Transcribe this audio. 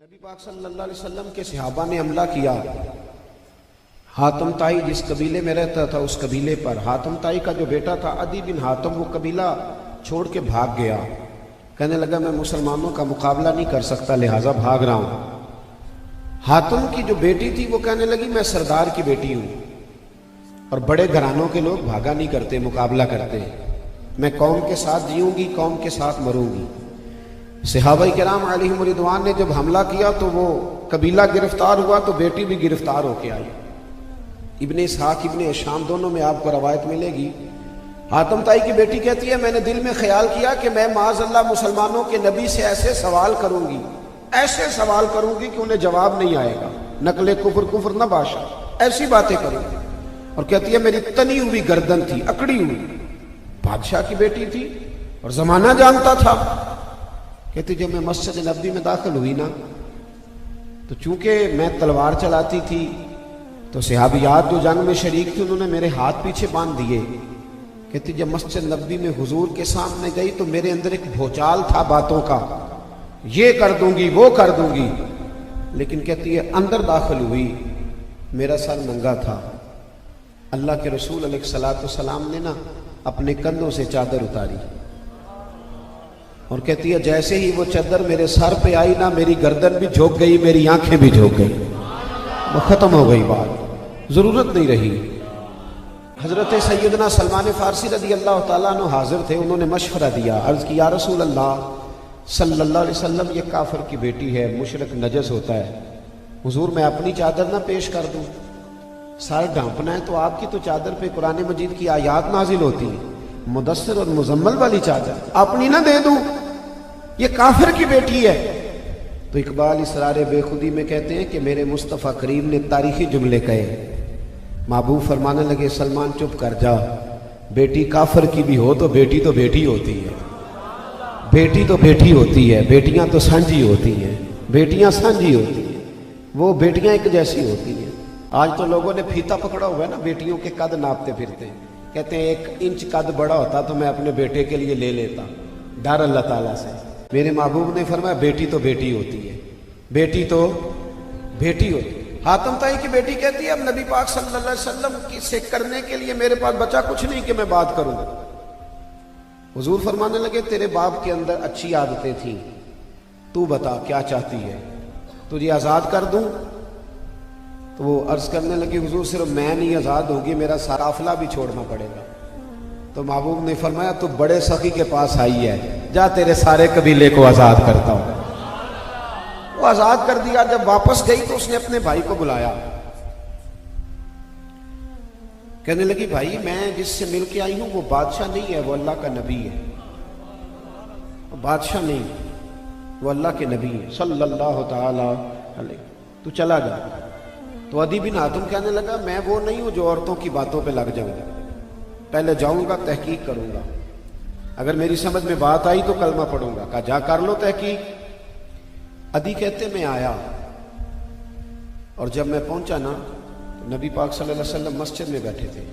نبی پاک صلی اللہ علیہ وسلم کے صحابہ نے حملہ کیا. حاتم طائی جس قبیلے میں رہتا تھا اس قبیلے پر. حاتم طائی کا جو بیٹا تھا عدی بن حاتم وہ قبیلہ چھوڑ کے بھاگ گیا. کہنے لگا میں مسلمانوں کا مقابلہ نہیں کر سکتا لہٰذا بھاگ رہا ہوں. حاتم کی جو بیٹی تھی وہ کہنے لگی میں سردار کی بیٹی ہوں اور بڑے گھرانوں کے لوگ بھاگا نہیں کرتے, مقابلہ کرتے. میں قوم کے ساتھ جیوں گی, قوم کے ساتھ مروں گی. صحابہ کرام علیہم رضوان نے جب حملہ کیا تو وہ قبیلہ گرفتار ہوا تو بیٹی بھی گرفتار ہو کے آئی. ابن اسحاق ابن ہشام دونوں میں آپ کو روایت ملے گی. حاتم طائی کی بیٹی کہتی ہے میں نے دل میں خیال کیا کہ میں معاذ اللہ مسلمانوں کے نبی سے ایسے سوال کروں گی, ایسے سوال کروں گی کہ انہیں جواب نہیں آئے گا. نقل کفر نہ باشا, ایسی باتیں کروں گی. اور کہتی ہے میری تنی ہوئی گردن تھی, اکڑی ہوئی. بادشاہ کی بیٹی تھی اور زمانہ جانتا تھا. کہتی جب میں مسجد نبوی میں داخل ہوئی نا تو چونکہ میں تلوار چلاتی تھی تو صحابیات جو جنگ میں شریک تھی انہوں نے میرے ہاتھ پیچھے باندھ دیے. کہتی جب مسجد نبوی میں حضور کے سامنے گئی تو میرے اندر ایک بھوچال تھا باتوں کا, یہ کر دوں گی وہ کر دوں گی. لیکن کہتی ہے اندر داخل ہوئی میرا سر ننگا تھا. اللہ کے رسول علیہ الصلوۃ والسلام نے نا اپنے کندھوں سے چادر اتاری اور کہتی ہے جیسے ہی وہ چادر میرے سر پہ آئی نا میری گردن بھی جھک گئی, میری آنکھیں بھی جھک گئی. وہ ختم ہو گئی بات, ضرورت نہیں رہی. حضرت سیدنا سلمان فارسی رضی اللہ تعالیٰ عنہ حاضر تھے. انہوں نے مشورہ دیا, عرض کی یا رسول اللہ صلی اللہ علیہ وسلم یہ کافر کی بیٹی ہے, مشرک نجس ہوتا ہے. حضور میں اپنی چادر نہ پیش کر دوں, سر ڈھانپنا ہے تو آپ کی تو چادر پہ قرآن مجید کی آیات نازل ہوتی ہیں, مدثر اور مزمل والی چادر اپنی نہ دے دوں, یہ کافر کی بیٹی ہے. تو اقبال اسرار بے خودی میں کہتے ہیں کہ میرے مصطفیٰ کریم نے تاریخی جملے کہے. محبوب فرمانے لگے سلمان چپ کر جا, بیٹی کافر کی بھی ہو تو بیٹی ہوتی ہے, بیٹی تو بیٹی ہوتی ہے, بیٹیاں تو سانجھی ہوتی ہیں, بیٹیاں سانجھی ہوتی ہیں, وہ بیٹیاں ایک جیسی ہوتی ہیں. آج تو لوگوں نے پھیتا پکڑا ہوا ہے نا, بیٹیوں کے قد ناپتے پھرتے ہیں. کہتے ہیں 1 انچ قد بڑا ہوتا تو میں اپنے بیٹے کے لیے لے لیتا, ڈر اللہ تعالیٰ سے. میرے محبوب نے فرمایا بیٹی تو بیٹی ہوتی ہے, بیٹی تو بیٹی ہوتی ہے. حاتم طائی کی بیٹی کہتی ہے اب نبی پاک صلی اللہ علیہ وسلم سے کرنے کے لیے میرے پاس بچا کچھ نہیں کہ میں بات کروں. حضور فرمانے لگے تیرے باپ کے اندر اچھی عادتیں تھیں, تو بتا کیا چاہتی ہے, تجھے آزاد کر دوں؟ تو وہ عرض کرنے لگی حضور صرف میں نہیں آزاد ہوگی, میرا سارا قافلہ بھی چھوڑنا پڑے گا. تو محبوب نے فرمایا تو بڑے سخی کے پاس آئی ہے, جا تیرے سارے قبیلے کو آزاد کرتا ہوں. وہ آزاد کر دیا. جب واپس گئی تو اس نے اپنے بھائی کو بلایا. کہنے لگی بھائی میں جس سے مل کے آئی ہوں وہ بادشاہ نہیں ہے, وہ اللہ کا نبی ہے. بادشاہ نہیں, وہ اللہ کے نبی ہے صلی اللہ تعالی علیہ. تو چلا جا. تو عدی بن حاتم کہنے لگا میں وہ نہیں ہوں جو عورتوں کی باتوں پہ لگ جاؤں گا, پہلے جاؤں گا تحقیق کروں گا, اگر میری سمجھ میں بات آئی تو کلمہ پڑھوں گا. کہا جا کر لو تحقیق. عدی کہتے میں آیا اور جب میں پہنچا نا تو نبی پاک صلی اللہ علیہ وسلم مسجد میں بیٹھے تھے.